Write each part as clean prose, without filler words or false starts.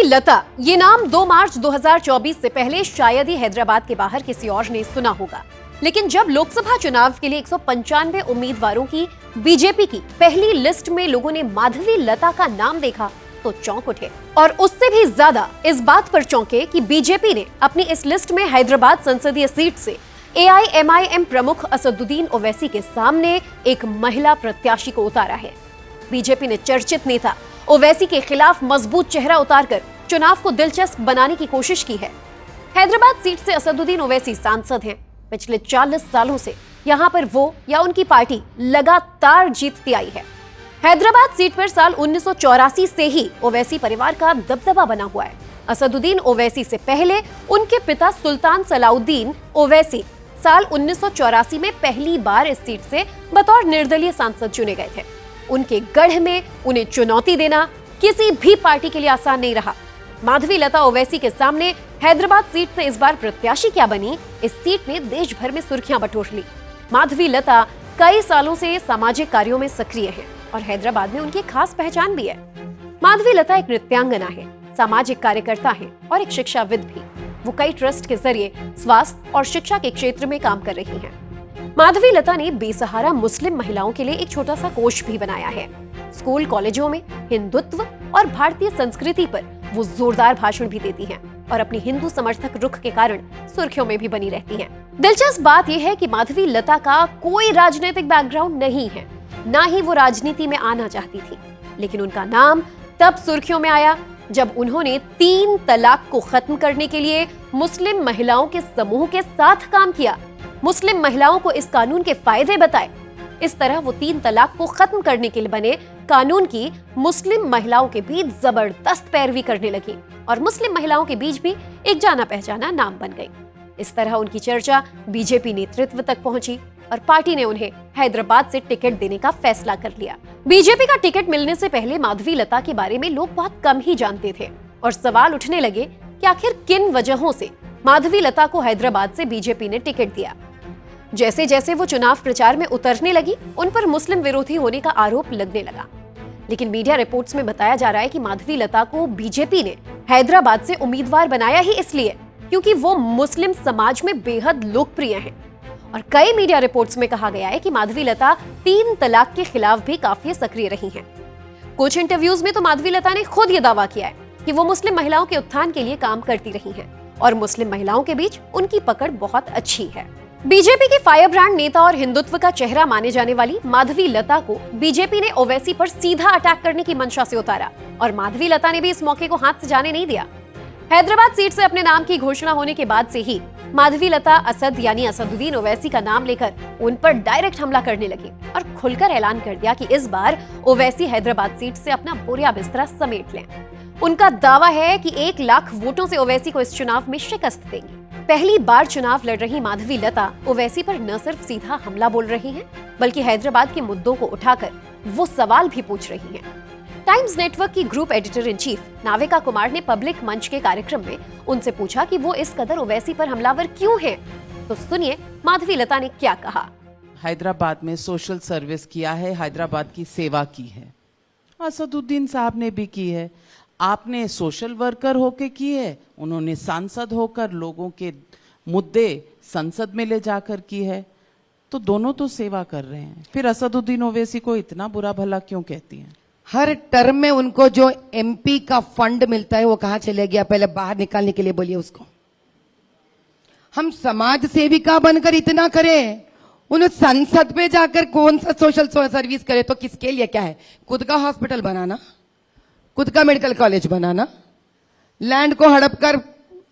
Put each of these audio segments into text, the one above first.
लता, ये नाम 2 मार्च 2024 से पहले शायद ही हैदराबाद के बाहर किसी और ने सुना होगा। लेकिन जब लोकसभा चुनाव के लिए 195 उम्मीदवारों की बीजेपी की पहली लिस्ट में लोगों ने माधवी लता का नाम देखा तो चौंक उठे, और उससे भी ज्यादा इस बात पर चौंके कि बीजेपी ने अपनी इस लिस्ट में हैदराबाद संसदीय सीट से AIMIM प्रमुख असदुद्दीन ओवैसी के सामने एक महिला प्रत्याशी को उतारा है। बीजेपी ने चर्चित नेता ओवैसी के खिलाफ मजबूत चेहरा उतारकर चुनाव को दिलचस्प बनाने की कोशिश की है। हैदराबाद सीट से असदुद्दीन ओवैसी सांसद हैं। पिछले 40 सालों से यहां पर वो या उनकी पार्टी लगातार जीतती आई है। हैदराबाद सीट पर साल 1984 से ही ओवैसी परिवार का दबदबा बना हुआ है। असदुद्दीन ओवैसी से पहले उनके पिता सुल्तान सलाउद्दीन ओवैसी साल 1984 में पहली बार इस सीट से बतौर निर्दलीय सांसद चुने गए थे। उनके गढ़ में उन्हें चुनौती देना किसी भी पार्टी के लिए आसान नहीं रहा। माधवी लता ओवैसी के सामने हैदराबाद सीट से इस बार प्रत्याशी क्या बनी, इस सीट ने देश भर में सुर्खियां बटोर ली। माधवी लता कई सालों से सामाजिक कार्यों में सक्रिय हैं और हैदराबाद में उनकी खास पहचान भी है। माधवी लता एक नृत्यांगना है, सामाजिक कार्यकर्ता है और एक शिक्षाविद भी। वो कई ट्रस्ट के जरिए स्वास्थ्य और शिक्षा के क्षेत्र में काम कर रही हैं। माधवी लता ने बेसहारा मुस्लिम महिलाओं के लिए एक छोटा सा कोष भी बनाया है। स्कूल कॉलेजों में हिंदुत्व और भारतीय संस्कृति पर वो जोरदार भाषण भी देती हैं और अपनी हिंदू समर्थक रुख के कारण सुर्खियों में भी बनी रहती हैं। दिलचस्प बात यह है कि माधवी लता का कोई राजनीतिक बैकग्राउंड नहीं है, ना ही वो राजनीति में आना चाहती थी। लेकिन उनका नाम तब सुर्खियों में आया जब उन्होंने 3 तलाक को खत्म करने के लिए मुस्लिम महिलाओं के समूह के साथ काम किया, मुस्लिम महिलाओं को इस कानून के फायदे बताए। इस तरह वो 3 तलाक को खत्म करने के लिए बने कानून की मुस्लिम महिलाओं के बीच जबरदस्त पैरवी करने लगी और मुस्लिम महिलाओं के बीच भी एक जाना पहचाना नाम बन गई। इस तरह उनकी चर्चा बीजेपी नेतृत्व तक पहुंची और पार्टी ने उन्हें हैदराबाद से टिकट देने का फैसला कर लिया। बीजेपी का टिकट मिलने से पहले माधवी लता के बारे में लोग बहुत कम ही जानते थे और सवाल उठने लगे कि आखिर किन वजहों से माधवी लता को हैदराबाद से बीजेपी ने टिकट दिया। जैसे जैसे वो चुनाव प्रचार में उतरने लगी, उन पर मुस्लिम विरोधी होने का आरोप लगने लगा। लेकिन मीडिया रिपोर्ट्स में बताया जा रहा है कि माधवी लता को बीजेपी ने हैदराबाद से उम्मीदवार बनाया ही इसलिए क्योंकि वो मुस्लिम समाज में बेहद लोकप्रिय हैं। और कई मीडिया रिपोर्ट्स में कहा गया है कि माधवी लता 3 तलाक के खिलाफ भी काफी सक्रिय रही हैं। कुछ इंटरव्यूज में तो माधवी लता ने खुद ये दावा किया है कि वो मुस्लिम महिलाओं के उत्थान के लिए काम करती रही हैं और मुस्लिम महिलाओं के बीच उनकी पकड़ बहुत अच्छी है। बीजेपी की फायर ब्रांड नेता और हिंदुत्व का चेहरा माने जाने वाली माधवी लता को बीजेपी ने ओवैसी पर सीधा अटैक करने की मंशा से उतारा और माधवी लता ने भी इस मौके को हाथ से जाने नहीं दिया। हैदराबाद सीट से अपने नाम की घोषणा होने के बाद से ही माधवी लता असद यानी असदुद्दीन ओवैसी का नाम लेकर उन पर डायरेक्ट हमला करने लगी और खुलकर ऐलान कर दिया कि इस बार ओवैसी हैदराबाद सीट से अपना बोरिया बिस्तरा समेट लें। उनका दावा है कि 1 लाख वोटों से ओवैसी को इस चुनाव में शिकस्त देंगे। पहली बार चुनाव लड़ रही माधवी लता ओवैसी पर न सिर्फ सीधा हमला बोल रही हैं, बल्कि हैदराबाद के मुद्दों को उठाकर वो सवाल भी पूछ रही हैं। टाइम्स नेटवर्क की group editor in chief Navika Kumar ने पब्लिक मंच के कार्यक्रम में उनसे पूछा कि वो इस कदर ओवैसी पर हमलावर क्यों हैं। तो सुनिए माधवी लता ने क्या कहा। हैदराबाद में सोशल सर्विस किया है, हैदराबाद की सेवा की है, असदुद्दीन साहब ने भी की है। आपने सोशल वर्कर होके की है, उन्होंने सांसद होकर लोगों के मुद्दे संसद में ले जाकर की है, तो दोनों तो सेवा कर रहे हैं। फिर असदुद्दीन ओवैसी को इतना बुरा भला क्यों कहती हैं? हर टर्म में उनको जो MP का फंड मिलता है वो कहां चले गया, पहले बाहर निकालने के लिए बोलिए उसको। हम समाज सेविका बनकर इतना करें, उन्हें संसद पे जाकर कौन सा सोशल सर्विस करे, तो किसके लिए क्या है? खुद का हॉस्पिटल बनाना, खुद का मेडिकल कॉलेज बनाना, लैंड को हड़प कर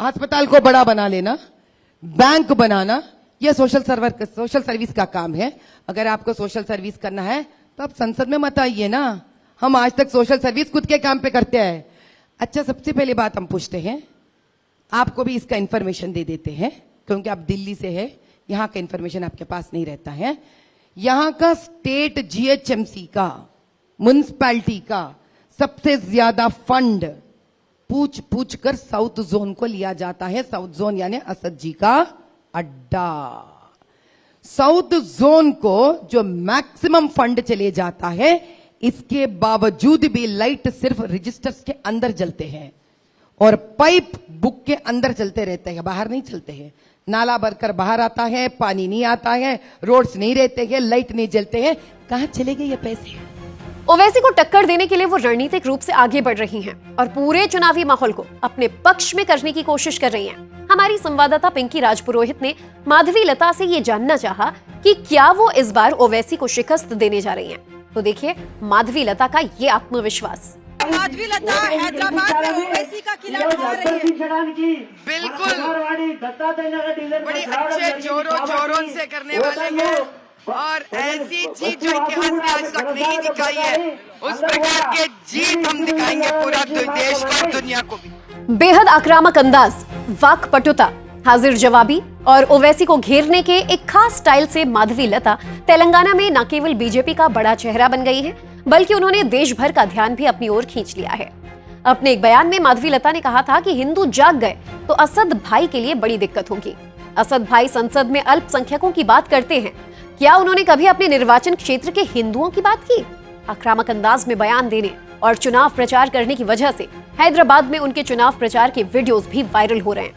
अस्पताल को बड़ा बना लेना, बैंक बनाना, यह सोशल सर्विस का काम है। अगर आपको सोशल सर्विस करना है तो आप संसद में मत आइए ना। हम आज तक सोशल सर्विस खुद के काम पे करते हैं। अच्छा, सबसे पहले बात हम पूछते हैं, आपको भी इसका इंफॉर्मेशन दे देते हैं क्योंकि आप दिल्ली से है, यहां का इंफॉर्मेशन आपके पास नहीं रहता है। यहां का स्टेट GHMC का, म्युनिसिपैलिटी का सबसे ज्यादा फंड पूछ पूछ कर साउथ जोन को लिया जाता है। साउथ जोन यानी असद जी का अड्डा। साउथ जोन को जो मैक्सिमम फंड चले जाता है, इसके बावजूद भी लाइट सिर्फ रजिस्टर्स के अंदर जलते हैं। और पाइप बुक के अंदर चलते रहते हैं, बाहर नहीं चलते हैं। नाला भरकर बाहर आता है, पानी नहीं आता है, रोड्स नहीं रहते हैं, लाइट नहीं जलते हैं। कहां चले गए ये पैसे? ओवैसी को टक्कर देने के लिए वो रणनीतिक रूप से आगे बढ़ रही हैं और पूरे चुनावी माहौल को अपने पक्ष में करने की कोशिश कर रही हैं। हमारी संवाददाता पिंकी राजपुरोहित ने माधवी लता से ये जानना चाहा कि क्या वो इस बार ओवैसी को शिकस्त देने जा रही हैं। तो देखिए माधवी लता का ये आत्मविश्वास। माधवी लता हैदराबाद में ओवैसी का किला उठा रही है। बिल्कुल बड़ी अच्छे जोरों से करने वाले हैं और ऐसी जीत जो इतिहास में आज तक नहीं दिखाई है, उस प्रकार के जीत हम दिखाएंगे पूरा देश को और दुनिया को भी। बेहद आक्रामक अंदाज, वाकपटुता, हाजिर जवाबी और ओवैसी को घेरने के एक खास स्टाइल से माधवी लता तेलंगाना में न केवल बीजेपी का बड़ा चेहरा बन गई है, बल्कि उन्होंने देश भर का ध्यान भी अपनी ओर खींच लिया है। अपने एक बयान में माधवी लता ने कहा था कि हिंदू जाग गए तो असद भाई के लिए बड़ी दिक्कत होगी। असद भाई संसद में अल्पसंख्यकों की बात करते हैं, क्या उन्होंने कभी अपने निर्वाचन क्षेत्र के हिंदुओं की बात की? आक्रामक अंदाज में बयान देने और चुनाव प्रचार करने की वजह से हैदराबाद में उनके चुनाव प्रचार के वीडियोस भी वायरल हो रहे हैं।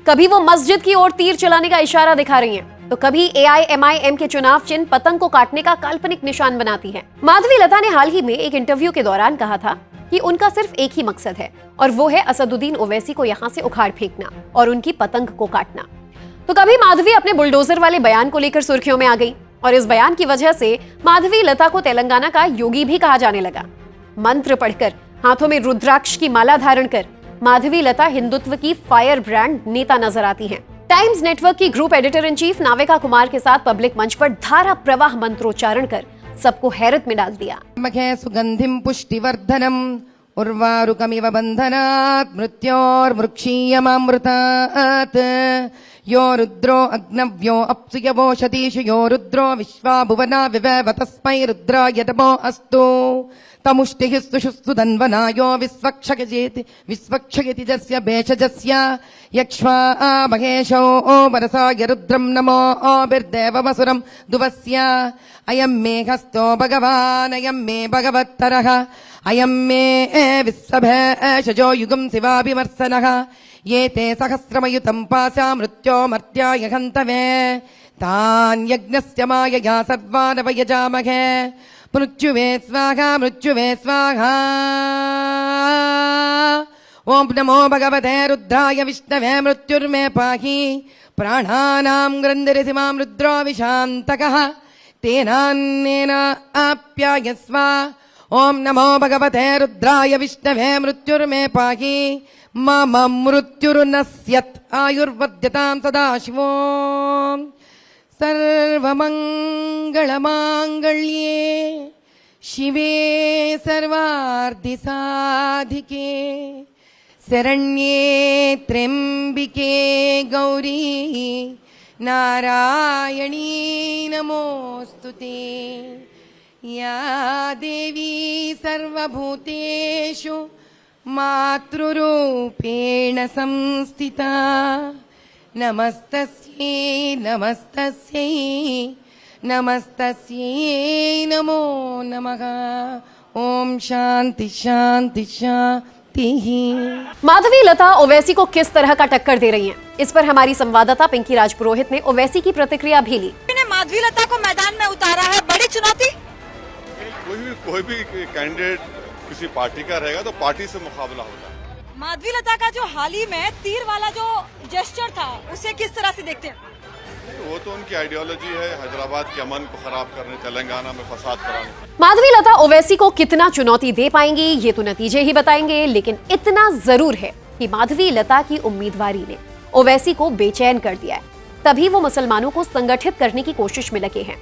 कभी वो मस्जिद की ओर तीर चलाने का इशारा दिखा रही हैं, तो कभी AIMIM के चुनाव चिन्ह पतंग को काटने का काल्पनिक निशान बनाती है। माधवी लता ने हाल ही में एक इंटरव्यू के दौरान कहा था कि उनका सिर्फ एक ही मकसद है और वो है असदुद्दीन ओवैसी को यहाँ से उखाड़ फेंकना और उनकी पतंग को काटना। तो कभी माधवी अपने बुलडोजर वाले बयान को लेकर सुर्खियों में आ गई और इस बयान की वजह से माधवी लता को तेलंगाना का योगी भी कहा जाने लगा। मंत्र पढ़कर, हाथों में रुद्राक्ष की माला धारण कर माधवी लता हिंदुत्व की फायर ब्रांड नेता नजर आती हैं। टाइम्स नेटवर्क की group editor in chief Navika Kumar के साथ पब्लिक मंच पर धारा प्रवाह मंत्रोच्चारण कर सबको हैरत में डाल दिया। मखे सुगंधिम पुष्टिवर्धनम उर्वारुकमिव बंधनात् मृत्योर्मृक्षीयमामृतात् यो रुद्रो अग्नव्यो अप्सुयवोषधीषु यो रुद्रो विश्वा भुवना विवैव तस्मै रुद्राय नमो अस्तु तमुष्टिः सुषुस्तु धन्वनायो विश्वक्षयति जस्य भेषजस्य यक्ष्वा महेशो वरसाय रुद्रं नमो आविर्देवमसुरं दुवस्य अयं मे हस्तो भगवान् अयं मे भगवत्तरः अयं मे विश्वभेषजो युगं शिवाभिमर्शनः ये ते सहस्रमयुतं पाशा मृत्योमर्त्याय हन्तवे तान् यज्ञस्य मायया सर्वानवयजामहे मृत्युवे स्वाहा ओम नमो भगवते रुद्राय विष्णवे मृत्युर्मे पाहि प्राणानां ग्रन्थिरिसिमां रुद्रो विशान्तकः तेनान्नेन आप्यायस्व ओम नमो भगवते रुद्राय विष्णवे मृत्युर्मे पाहि मम मृत्युर्नश्यत् आयुर्वर्ध्यतां सदाशिवो सर्वमङ्गलमाङ्गल्ये शिवे सर्वार्थिसाधिके शरण्ये त्र्यम्बिके गौरी नारायणी नमोऽस्तुते या देवी सर्वभूतेषु मातृरूपेण संस्थिता नमस्तस्यै नमस्तस्यै नमस्तस्यै नमो नमः ओम शांति शांति शांति। माधवी लता ओवैसी को किस तरह का टक्कर दे रही हैं? इस पर हमारी संवाददाता पिंकी राजपुरोहित ने ओवैसी की प्रतिक्रिया भी ली। माधवी लता को मैदान में उतारा है, बड़ी चुनौती। कोई भी कैंडिडेट किसी पार्टी का रहेगा तो पार्टी से मुकाबला होगा। माधवी लता का जो हाल ही में तीर वाला जो जेस्चर था उसे किस तरह से देखते हैं? वो तो उनकी आइडियोलॉजी है, हैदराबाद के अमन को खराब करने, तेलंगाना में फसाद कराने। माधवी लता ओवैसी को कितना चुनौती दे पाएंगी ये तो नतीजे ही बताएंगे, लेकिन इतना जरूर है कि माधवी लता की उम्मीदवारी ने ओवैसी को बेचैन कर दिया है। तभी वो मुसलमानों को संगठित करने की कोशिश में लगे हैं।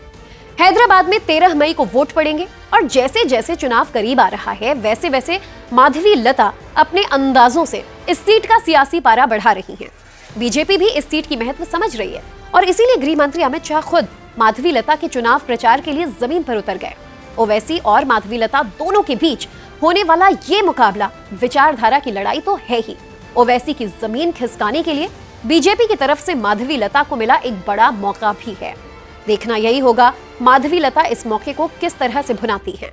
हैदराबाद में 13 मई को वोट पड़ेंगे और जैसे जैसे चुनाव करीब आ रहा है वैसे वैसे माधवी लता अपने अंदाजों से इस सीट का सियासी पारा बढ़ा रही हैं। बीजेपी भी इस सीट की महत्व समझ रही है और इसीलिए गृह मंत्री अमित शाह खुद माधवी लता के चुनाव प्रचार के लिए जमीन पर उतर गए। ओवैसी और माधवी लता दोनों के बीच होने वाला ये मुकाबला विचारधारा की लड़ाई तो है ही। ओवैसी की जमीन खिसकाने के लिए बीजेपी की तरफ से माधवी लता को मिला एक बड़ा मौका भी है। देखना यही होगा माधवी लता इस मौके को किस तरह से भुनाती हैं।